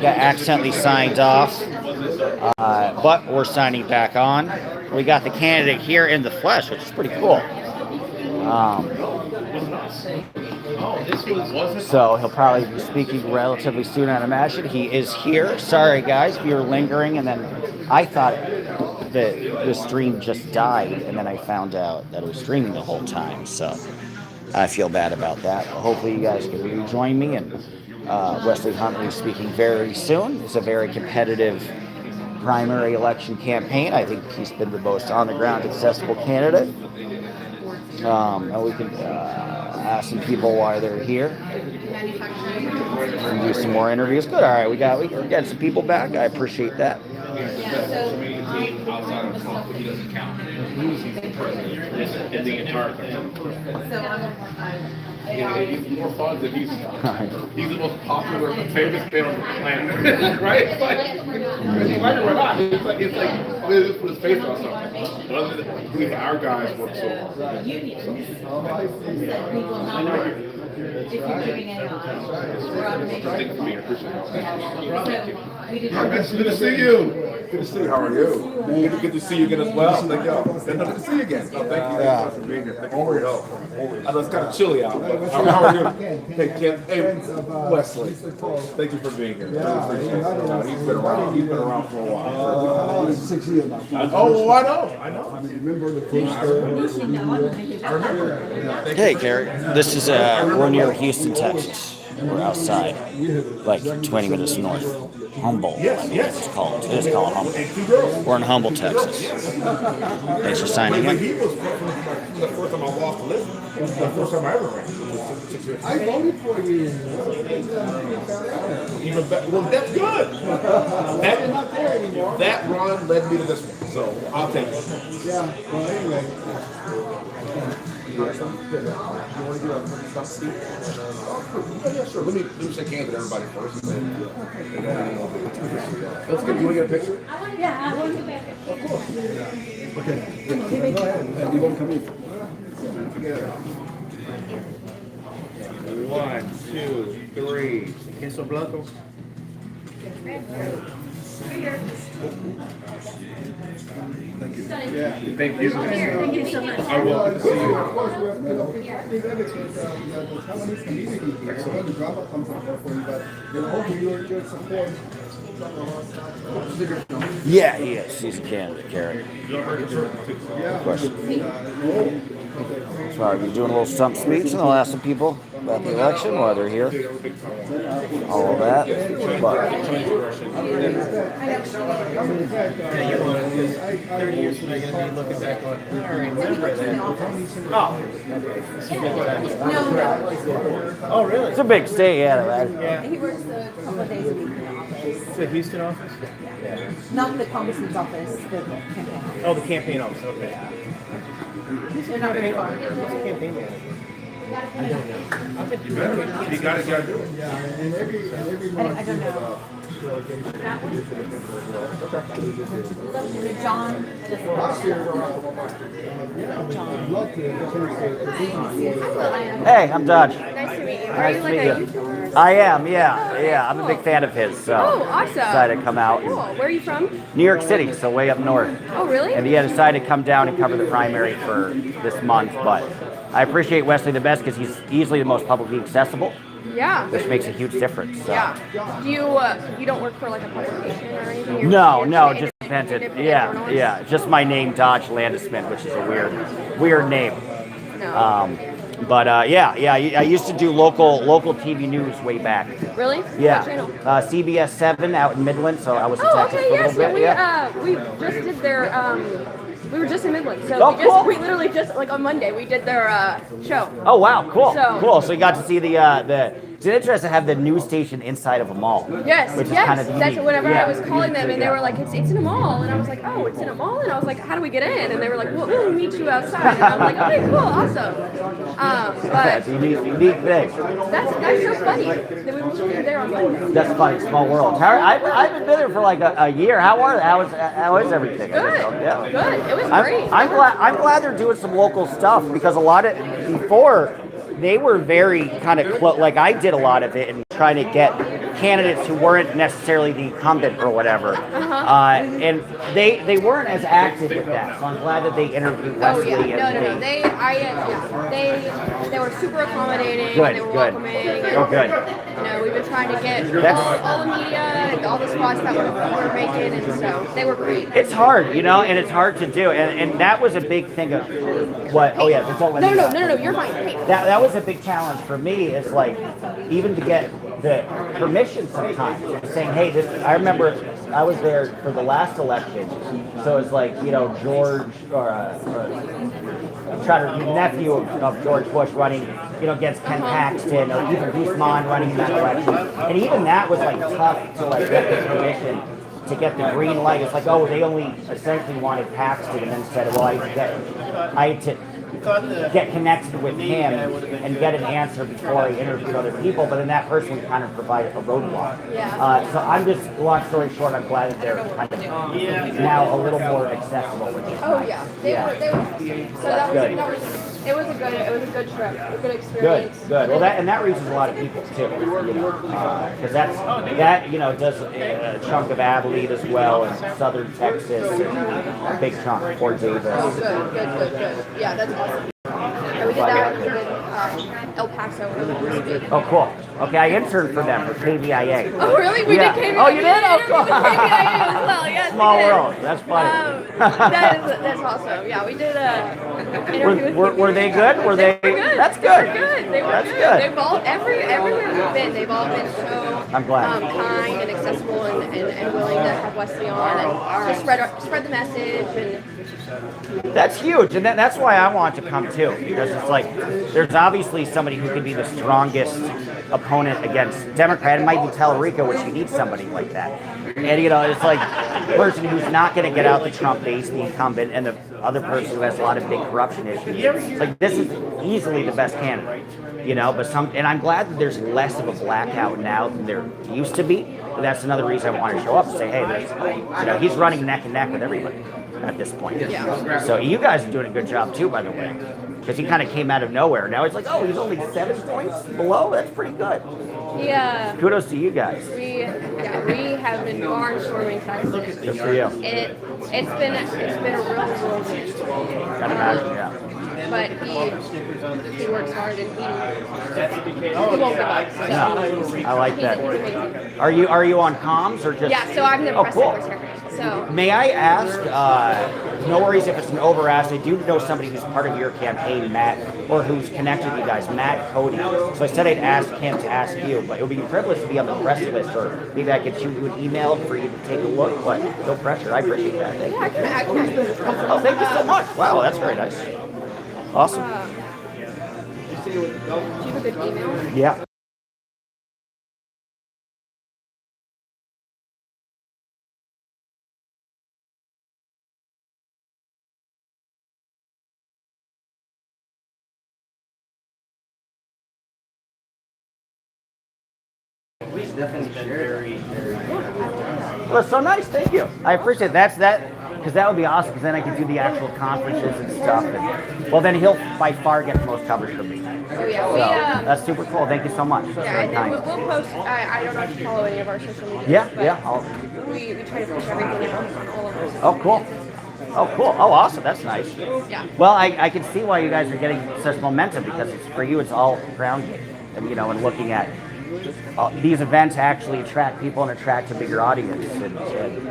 got accidentally signed off, but we're signing back on. We got the candidate here in the flesh, which is pretty cool. So he'll probably be speaking relatively soon, I imagine. He is here. Sorry, guys, if you're lingering. And then I thought the stream just died, and then I found out that it was streaming the whole time. So I feel bad about that. Hopefully, you guys can rejoin me. And Wesley Huntley speaking very soon. It's a very competitive primary election campaign. I think he's been the most on-the-ground accessible candidate. And we can ask some people why they're here and do some more interviews. Good. All right, we got some people back. I appreciate that. In the entire country. He's more fun than he's the most popular, famous band on the planet, right? It's like it's like let's put his face on something. Our guys work so hard. If you're giving any on, we're on Thank you for being here. Appreciate it. So Good to see you. Good to see you. How are you? Good to see you again as well. Thank you. Good to see you again. Oh, thank you for being here. Thank you for your help. I know it's kind of chilly out, but how are you? Hey, Wesley. Thank you for being here. Really appreciate it. He's been around. He's been around for a while. 6 years now. Oh, I know. I remember the first I remember. Hey, Gary. This is we're near Houston, Texas. We're outside, like 20 minutes north. Humble, I think it's called. It is called Humble. We're in Humble, Texas. Thanks for signing in. He was the first time I lost to Liz. It was the first time I ever ran. I voted for you. Even better. Well, that's good. That run led me to this one, so I'll take it. Yeah, well, anyway. You want to do a Stump speech? Yeah, sure. Let me shake hands with everybody first. Let's get. You want to get a picture? yeah, I want to back. Of course. Okay. Go ahead. And you won't come in. Together. 1, 2, 3. Queso blanco. Thank you. Thank you. Thank you so much. I will. Good to see you. Of course, we have the Taiwanese community here. The drama comes up for you, but hopefully you'll support. Yeah, he is. He's a candidate, Gary. Question. So are you doing a little stump speech, and I'll ask some people about the election while they're here. All of that. But 30 years from now, you're going to be looking back on, I remember that. Oh, really? it's a big state, yeah, man. Yeah. He works a couple of days a week in the office. The Houston office? Not the congressman's office, the campaign. Oh, the campaign office, okay. They're not very far. What's the campaign manager? You got it, do it. I don't know. John. Hey, I'm Dodge. Nice to meet you. Are Nice you to like meet a you. YouTuber? I am, yeah. I'm a big fan of his, so Oh, awesome. decided to come out. Cool. Where are you from? New York City, so way up north. Oh, really? And he had decided to come down and cover the primary for this month, but I appreciate Wesley the best because he's easily the most publicly accessible, Yeah. which makes a huge difference. So. Yeah. Do you don't work for like a publication or anything? You're No, you're just invented. independent Yeah, journalist? yeah. Just my name, Dodge Landesman, which is a weird name. No. But I used to do local TV news way back. Really? Yeah, What channel? CBS 7 out in Midland, so I was in Oh, Texas okay, for a yes. little bit. We just did their we were just in Midland, so Oh, cool. we literally just like on Monday we did their show. Oh wow, cool, So- cool. So you got to see the. It's interesting to have the news station inside of a mall. Yes, which is yes. kind of That's unique. whenever Yeah. I was calling them, and they were like, "It's in a mall," and I was like, "Oh, it's in a mall," and I was like, "How do we get in?" And they were like, "Well, we'll meet you outside." And I'm like, "Okay, cool, awesome." But It's a unique thing. that's so funny that we were literally there on Monday. That's funny. Small world. I haven't been there for like a year. How is everything? Good, Yeah. good. It was great. I'm glad they're doing some local stuff because a lot of before they were very kind of like I did a lot of it and trying to get candidates who weren't necessarily the incumbent or whatever, and they weren't as active with that. So I'm glad that they interviewed Oh Wesley. yeah, no. They were super accommodating. And they were welcoming. And, Oh, good. We've been trying to get all the media and all the spots that we're making, and so they were great. It's hard, and it's hard to do, and that was a big thing of what. Oh yeah, don't let me. No. You're fine. Hey. That was a big challenge for me. Is like even to get the permission sometimes, saying, hey, this. I remember I was there for the last election, so it's like George nephew of George Bush running, against Ken Paxton, or even Guzman running in that election, and even that was like tough to like get the permission to get the green light. It's like, oh, they only essentially wanted Paxton, and then said, well, I had to get connected with him and get an answer before I interviewed other people, but then that person would kind of provide a roadblock. So I'm just, long story short, I'm glad that they're kind of now a little more accessible. Oh yeah, they were. So that was it was a good trip, a good experience. Good. Well, that reaches a lot of people too, because that does a chunk of Abilene as well, and southern Texas, and a big chunk of Fort Davis. Good. Yeah, that's awesome. And we did that. We did El Paso earlier this week. Oh, cool. Okay, I interned for them for KVIA. Oh, really? We did KVIA. Oh, you did? Oh, cool. KVIA as well. Yes, Small we did. world. That's funny. That's awesome. Yeah, we did interview with were they good? Were they? They were good. That's good. They were good. They were That's good. good. They've all everywhere we've been. They've all been so I'm glad. kind and accessible and willing to have Wesley on and just spread the message and. That's huge, and that's why I want to come too, because it's like there's obviously somebody who can be the strongest opponent against Democrat. It might be Tellerico, which you need somebody like that. And it's like the person who's not going to get out the Trump base, the incumbent, and the other person who has a lot of big corruption issues. Like this is easily the best candidate, and I'm glad that there's less of a blackout now than there used to be. But that's another reason I want to show up and say, hey, he's running neck and neck with everybody at this point. Yeah. So you guys are doing a good job too, by the way, because he kind of came out of nowhere. Now it's like, oh, he's only 7 points below. That's pretty good. Yeah. Kudos to you guys. We have been barnstorming Texas. Good for you. It's been a real whirlwind. Gotta imagine, yeah. But he works hard and he won't give up. So Yeah, I like that. he's amazing. Are you on comms or just? Yeah, so I'm the press cool. secretary. So May I ask, no worries if it's an over-ask, I do know somebody who's part of your campaign, Matt, or who's connected with you guys, Matt Cody. So I said I'd ask him to ask you, but it would be a privilege to be on the press list, or maybe I could shoot you an email for you to take a look, but no pressure. I appreciate that. Thank you. I can. Oh, thank you so much. Wow, that's very nice. Awesome. Do you have a good email? Yeah. Well, it's so nice. Thank you. I appreciate it. That's because that would be awesome. Because then I could do the actual conferences and stuff. And well, then he'll by far get the most coverage from me. Oh yeah, So that's super cool. Thank you so much. That's yeah, very and kind. we'll post. I don't know if you follow any of our social media. Yeah. We try to push everything out on all of our social Oh, cool. Oh, cool. Oh, awesome. That's nice. Yeah. Well, I can see why you guys are getting such momentum, because it's for you. It's all ground game, and looking at these events actually attract people and attract a bigger audience, and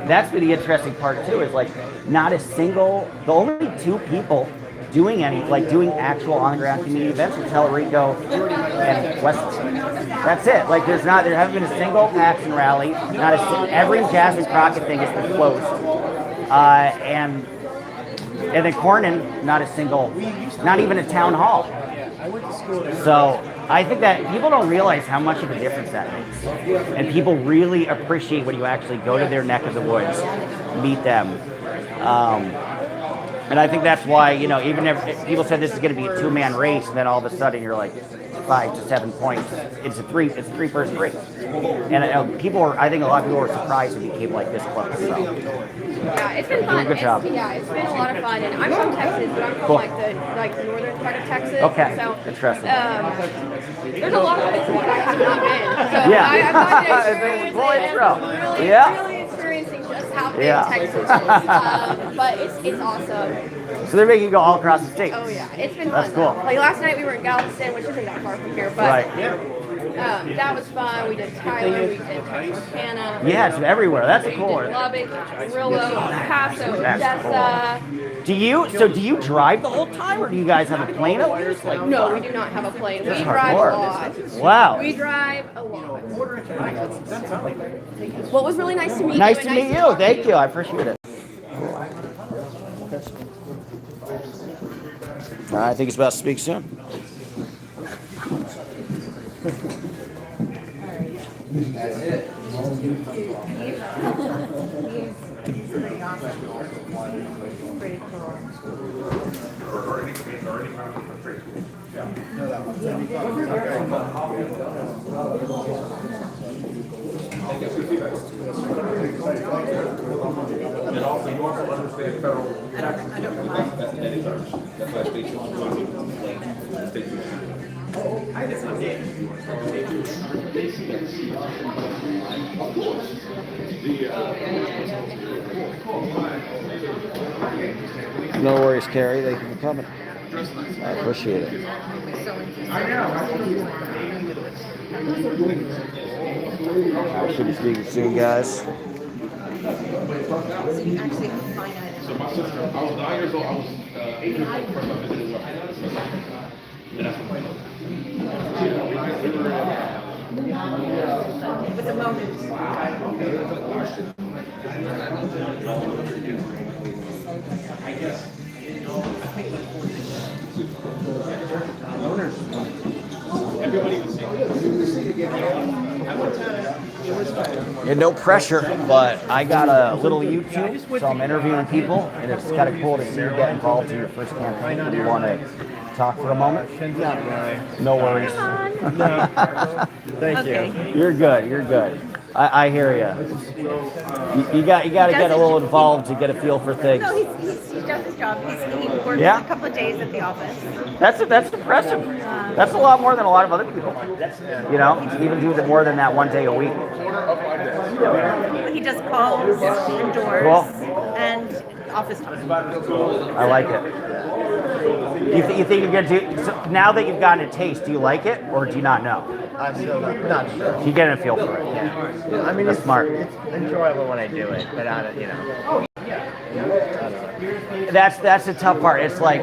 that's been the interesting part too. Is like not a single, the only 2 people doing doing actual on the ground community events are Tellerico and Wesley. That's it. Like there haven't been a single action rally. Every Jasmine Crockett thing has been closed. And then Cornyn, not a single, not even a town hall. So I think that people don't realize how much of a difference that makes. And people really appreciate when you actually go to their neck of the woods, meet them. And I think that's why, even if people said this is going to be a 2-man race, and then all of a sudden you're like 5 to 7 points. It's a 3-person race, and I think a lot of people were surprised it became like this close. So. Yeah, it's been fun. Good job. It's been a lot of fun. And I'm from Texas, but I'm from Cool. like the northern part of Texas. Okay. So Interesting. there's a lot of places that I have not been. So Yeah. I've got to experience Well, it. it's rough. Really, Yeah. really experiencing just how big Yeah. Texas is. But it's awesome. So they're making you go all across the state. Oh yeah, it's been That's fun. cool. Though. Like last night we were in Galveston, which isn't that far from here, but Right. that was fun. We did Tyler, we did Texarkana. Yeah, it's everywhere. That's a We cool did one. Lubbock, Amarillo, El Paso, That's Odessa. Do you drive the whole time, or do you guys have a plane at least? Like, No, we do not have a plane. We That's drive hardcore. a lot. Wow. We drive a lot. What was really nice to meet Nice you. to and meet you. talk to Thank you. I appreciate it. I think it's about to speak soon. And also, you also understand federal tax. That's any charge. That's why state No worries, Carrie. Thank you for coming. I appreciate it. I should be speaking soon, guys. So my sister, I was 9 years old. I was 8 years old first time visiting Wesley. And that's when Yeah, no pressure, but I got a little YouTube, so I'm interviewing people, and it's kind of cool to see you get involved in your first campaign. Do you want to talk for a moment? No worries. Thank you. You're good. You're good. I hear you. You got to get a little involved to get a feel for things. No, he does his job. He works Yeah. a couple of days at the office. That's impressive. That's a lot more than a lot of other people. You know, even do more than that 1 day a week. He does calls and doors Cool. and office time. I like it. You think you're gonna do? So now that you've gotten a taste, do you like it or do you not know? I'm still not sure. You get a feel for it. Yeah. I mean, That's it's smart. It's enjoyable when I do it, but I don't, That's the tough part. It's like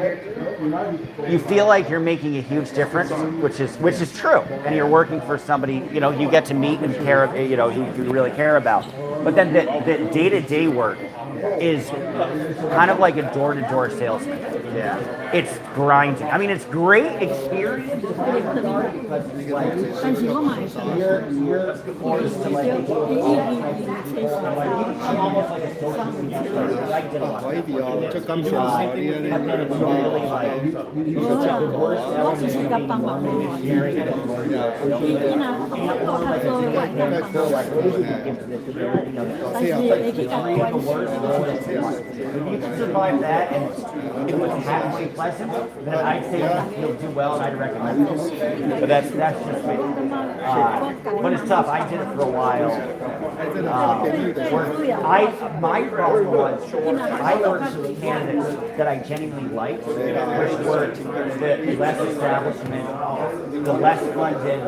you feel like you're making a huge difference, which is true, and you're working for somebody you get to meet and care, who you really care about. But then the day-to-day work is kind of like a door-to-door salesman. Yeah. It's grinding. I mean, it's great experience. You're forced to like. I'm almost like a social media. Poi vi ho cambiato, If you can survive that and it was halfway pleasant, then I'd say you'll do well and I'd recommend it. But that's just me. But it's tough. I did it for a while. My problem was I worked with candidates that I genuinely liked, which were the less establishment, the less funded,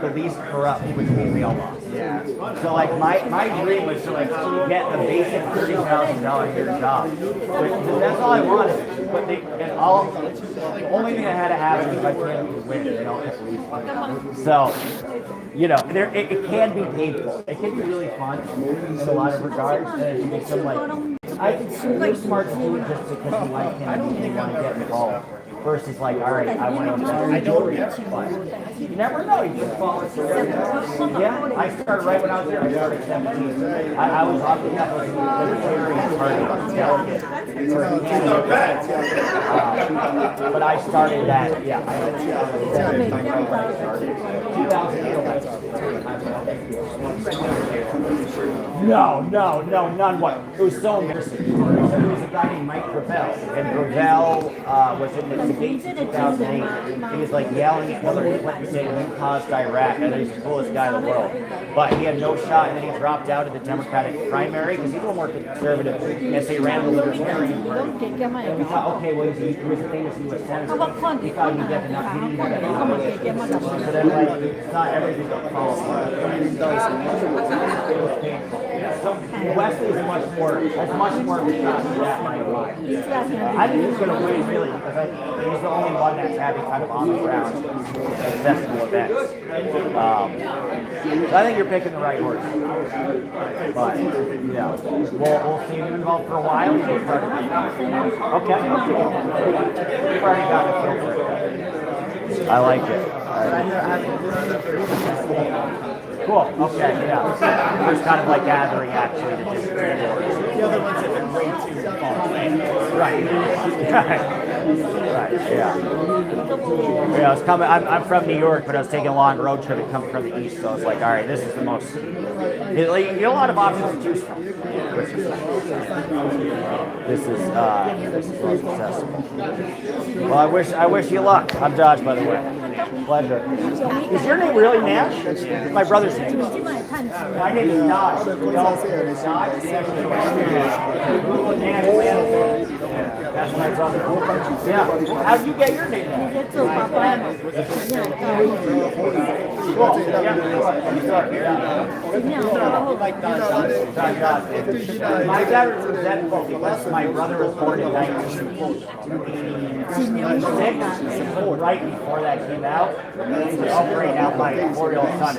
the least corrupt, which means they all lost. Yeah. So like my dream was to like get a basic $30,000 a year job. That's all I wanted. But the only thing I had to have is my family would win. They don't have to leave. So, it can be painful. It can be really fun in a lot of regards. And you become like, I think you're smart to do it just because you like him and you want to get involved. First he's like, all right, I want to. I don't get you never know. You just fall into it. Yeah, I started right when I was there. I started 17. I was off the cuff as a libertarian party delegate. But I started that. Yeah. No, none. What? It was so embarrassing. There was a guy named Mike Gravel, and Gravel was in the debates in 2008. He was like yelling at Hillary Clinton saying, "You caused Iraq," and he's the coolest guy in the world. But he had no shot, and then he dropped out of the Democratic primary because he was more conservative, and so he ran the Libertarian party. And we thought, okay, well, he was a famous U.S. senator. We thought he'd get enough. He didn't get enough. So then, like, it's not everything that falls. So Wesley is much more of a shot than that might lie. I think he's going to win really because he's the only one that's having kind of on the ground accessible events. So I think you're picking the right horse. But yeah, we'll see him involved for a while. Okay. You've already got a feel for it. I like it. Cool. Okay. Yeah. There's kind of like gathering actually to just the other ones have been way too right. Right. Yeah. Yeah. I was coming. I'm from New York, but I was taking a long road trip and coming from the east, so I was like, all right, this is the most. You get a lot of options to choose from. This is most accessible. Well, I wish you luck. I'm Dodge, by the way. Pleasure. Is your name really Nash? It's my brother's name. My name is Dodge. That's my brother. Yeah. How'd you get your name? Cool. My dad was resentful because my brother was born in 1986. Right before that came out, he was operating out my 4-year-old son.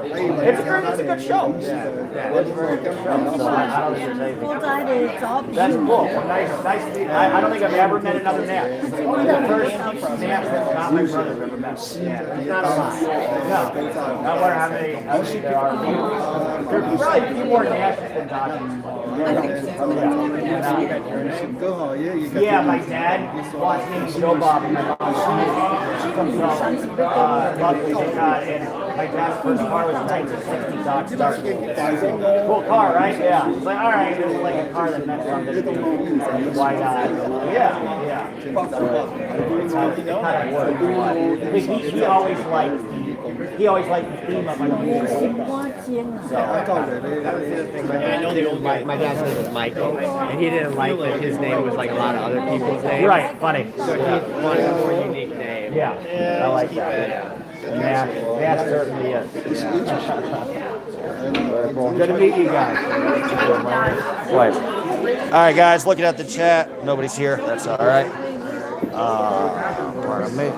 It's a good show. It's a very good show. So I don't think there's anything. That's cool. Nice. I don't think I've ever met another Nat. The first Nat that's not my brother I've ever met. It's not a lot. No. Not where how many there are. There's probably a few more Nats than Dodgers. Yeah, my dad watched Joe Bob and my mom. She comes from Lovely, and my dad's first car was a 1960 Dodge Dart. Cool car, right? Yeah. It's like, all right, it was like a car that meant something to me. Why not? Yeah. It kind of worked. He always liked the theme of my music. So, I know my dad's name was Michael, and he didn't like that his name was like a lot of other people's names. Right, funny. So he wanted a more unique name. Yeah, I like that. That certainly is. Good to meet you guys. Right. All right, guys, looking at the chat. Nobody's here. That's all right. Pardon me.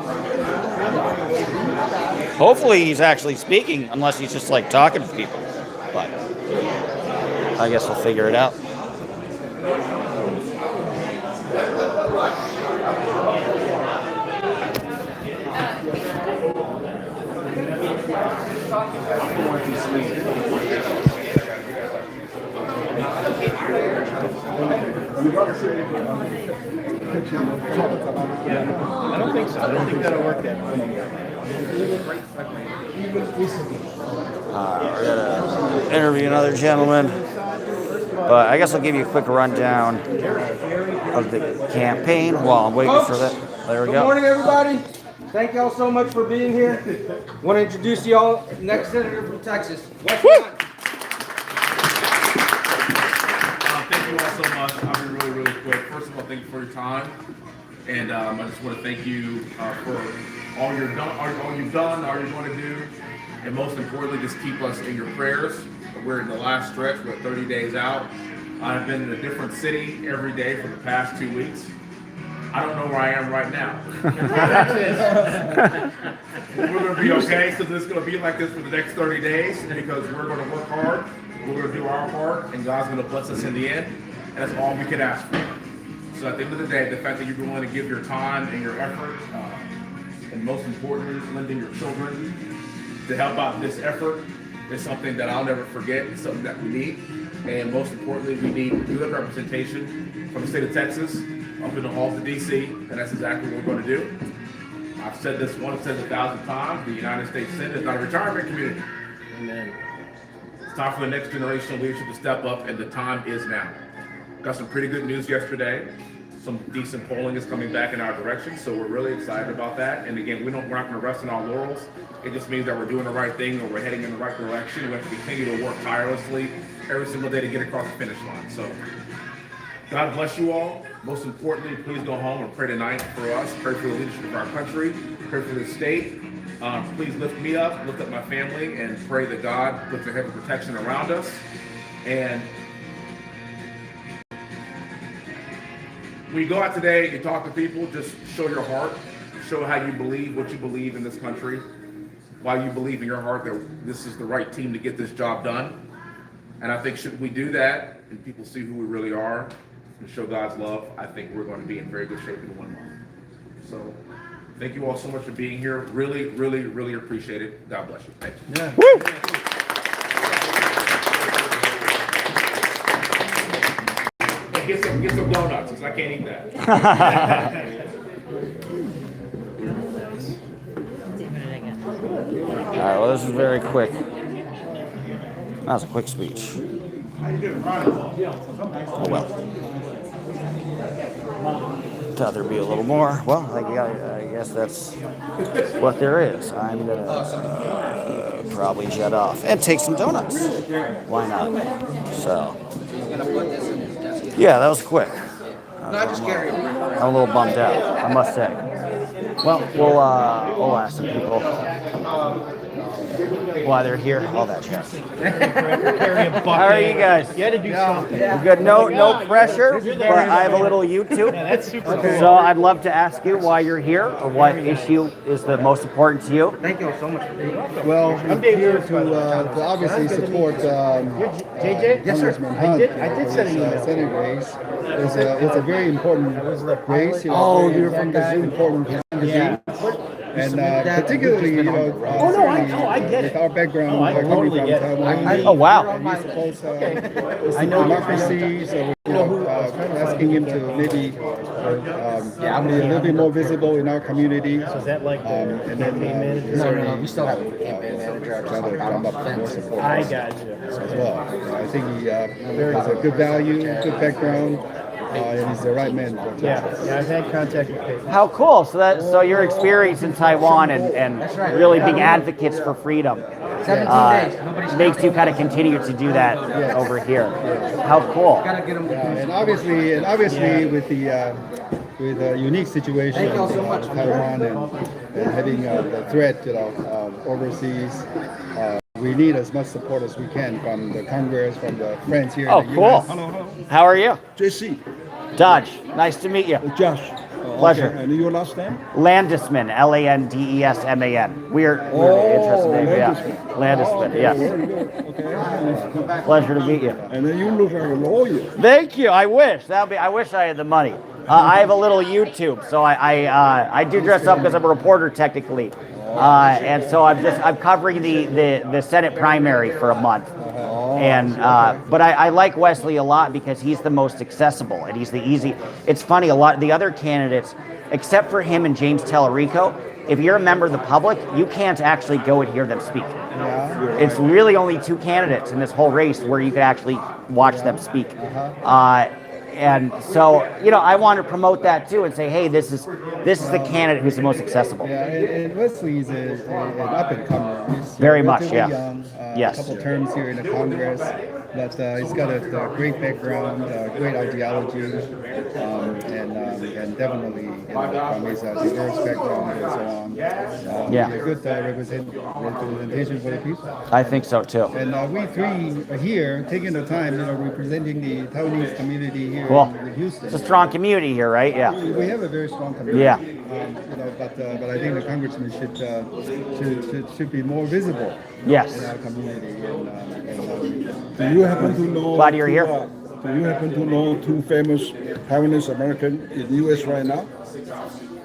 Hopefully he's actually speaking, unless he's just like talking to people. But I guess we'll figure it out. I don't think so. I don't think that'll work that way. We're gonna interview another gentleman, but I guess I'll give you a quick rundown of the campaign while I'm waiting for that. There we go. Good morning, everybody. Thank y'all so much for being here. Want to introduce y'all next senator from Texas, Wesley. Thank you all so much. I'll be really quick. First of all, thank you for your time, and I just want to thank you for all you've done, all you're going to do, and most importantly, just keep us in your prayers. We're in the last stretch. We're 30 days out. I've been in a different city every day for the past 2 weeks. I don't know where I am right now. We're going to be okay. So this is going to be like this for the next 30 days because we're going to work hard. We're going to do our part, and God's going to bless us in the end. And that's all we can ask for. So at the end of the day, the fact that you're willing to give your time and your effort, and most importantly, lending your children to help out this effort is something that I'll never forget. It's something that we need. And most importantly, we need good representation from the state of Texas up in the halls of DC, and that's exactly what we're going to do. I've said this once, said 1,000 times, the United States Senate is not a retirement community. Amen. It's time for the next generation of leadership to step up, and the time is now. Got some pretty good news yesterday. Some decent polling is coming back in our direction, so we're really excited about that. And again, we're not going to rest on our laurels. It just means that we're doing the right thing and we're heading in the right direction. We have to continue to work tirelessly every single day to get across the finish line. So God bless you all. Most importantly, please go home and pray tonight for us. Pray for the leadership of our country. Pray for the state. Please lift me up, lift up my family, and pray that God puts a heavy protection around us. And when you go out today and talk to people, just show your heart. Show how you believe, what you believe in this country. Why you believe in your heart that this is the right team to get this job done. And I think should we do that and people see who we really are and show God's love, I think we're going to be in very good shape in 1 month. So thank you all so much for being here. Really, really, really appreciate it. God bless you. Thank you. Yeah. Woo! Hey, get some donuts, because I can't eat that. All right, well, this is very quick. That was a quick speech. Oh, well. Thought there'd be a little more. Well, I guess that's what there is. I'm going to probably jet off and take some donuts. Why not? So, yeah, that was quick. I'm a little bummed out, I must say. Well, we'll ask some people why they're here, all that jazz. How are you guys? You had to do something. Good. No pressure, but I have a little YouTube. Yeah, that's super cool. So I'd love to ask you why you're here, or what issue is the most important to you. Thank you so much for being here. Well, I'm here to obviously support JJ? Congressman I Hunt. did send an email. Senate race. It's a very important race. Oh, it's you're very from the Zoom. important position. Yeah. And particularly, I get with it. our background, I coming totally from get it. Taiwan, Oh, wow. and we suppose I know democracy, so asking him to maybe be a little bit more visible in our community. So is that like the And then campaign manager? certainly, we still have a campaign manager. try to drum up more support I got you. as well. I think he has a good value, good background, and he's the right man for Texas. Yeah, I've had contact with people. How cool! So your experience in Taiwan and really being advocates for freedom 17 days. makes you kind of continue to do that over here. How cool! And obviously with the unique situation in Taiwan and having the threat, overseas, we need as much support as we can from the Congress, from the friends here Oh, in the cool! US. How are you? JC. Dodge. Nice to meet you. Josh. Pleasure. Okay. And your last name? Landesman, Landesman. Weird interesting name, yeah. Landesman, yes. Okay. Pleasure to meet you. And then you look like a lawyer. Thank you. I wish I wish I had the money. I have a little YouTube, so I do dress up because I'm a reporter technically, and so I'm covering the Senate primary for a month. And but I like Wesley a lot because he's the most accessible and he's the easy. It's funny, a lot of the other candidates, except for him and James Tellerico, if you're a member of the public, you can't actually go and hear them speak. It's really only two candidates in this whole race where you could actually watch them speak. And so, I want to promote that too and say, hey, this is the candidate who's the most accessible. Yeah, and Wesley is an up-and-comer. He's Very much, relatively yeah. young, Yes. A couple terms here in the Congress, but he's got a great background, great ideology, and definitely from his diverse background and so on. Yeah. A good representation for the people. I think so too. And we three are here taking the time, representing the Taiwanese community here Cool. in Houston. It's a strong community here, right? Yeah. We have a very strong community. Yeah. But I think the congressman should be more visible Yes. in our community. Do you happen to know? Glad you're here. Do you happen to know two famous Taiwanese American in the U.S. right now?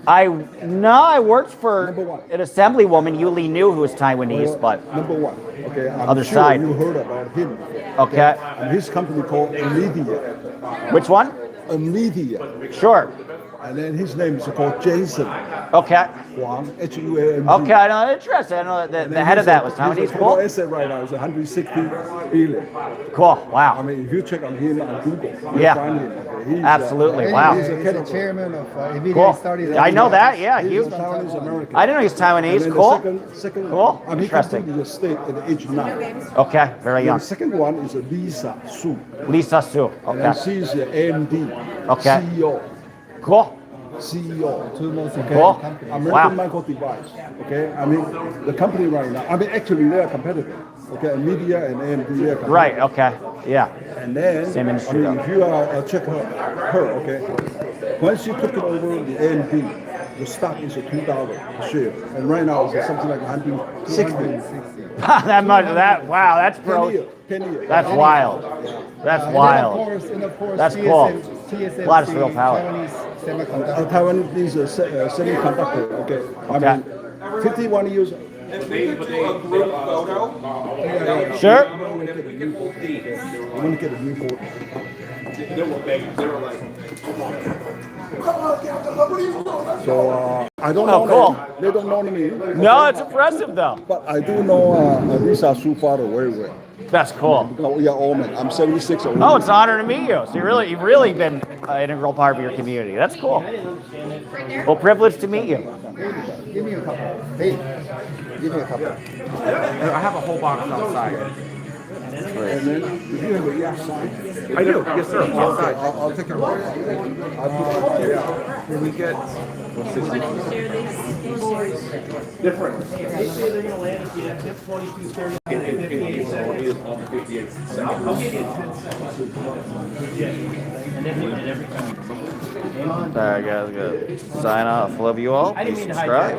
I worked for Number one. an assemblywoman, Yuli New, who was Taiwanese, but Number one. Okay, I'm Other sure side. you heard about him. okay. And his company called Media. Which one? Media. Sure. And then his name is called Jason Okay. Huang, Huang. Okay, I know. Interesting. I know that the head of that was Taiwanese. Cool. Asset right now is 160 billion. Cool. I Wow. mean, if you check on him on Google, you'll Yeah. find him. Okay? He's, Absolutely. Wow. He's the chairman of NVIDIA. Cool. Started I know that. Yeah. He's You. a Taiwanese American. I didn't know he's And Taiwanese. then Cool. the second Cool. I mean, he Interesting. completed the state at the age 9. Okay. Very The young. second one is Lisa Su. Lisa Su. And Okay. she's the AMD Okay. CEO. Cool. CEO. two most Cool. important companies. American Wow. Micro Device. Okay, I mean the company right now. I mean actually they are competitors. Okay, Nvidia and AMD they are competitors. Right. Okay. Yeah. And then Same industry, I mean, though. if you check her, okay, when she took it over the AMD, the stock is at $2 a share, and right now it's something like 160. that much. That. Wow. That's 10 bro. years. 10 years. That's wild. That's And wild. then of course, That's TSM, cool. TSMC, A lot of real power. Taiwanese semiconductor. Taiwan is a semiconductor. Okay. I mean, 51 years. Sure. I want to get a new quote. They were begging. They were like, So I don't Oh, know cool. them. They don't know me. No, it's impressive though. But I do know Lisa Su father very well. That's cool. Because we are old men. I'm 76 old. Oh, it's an honor to meet you. So you've really been an integral part of your community. That's cool. Well, privileged to meet you. Give me a couple. Hey, give me a couple. I have a whole box outside. And then if you have a yes sign, I do. Yes, sir. Outside. I'll take it. Can we get? All right, guys, good. Sign off. Love you all. Please subscribe.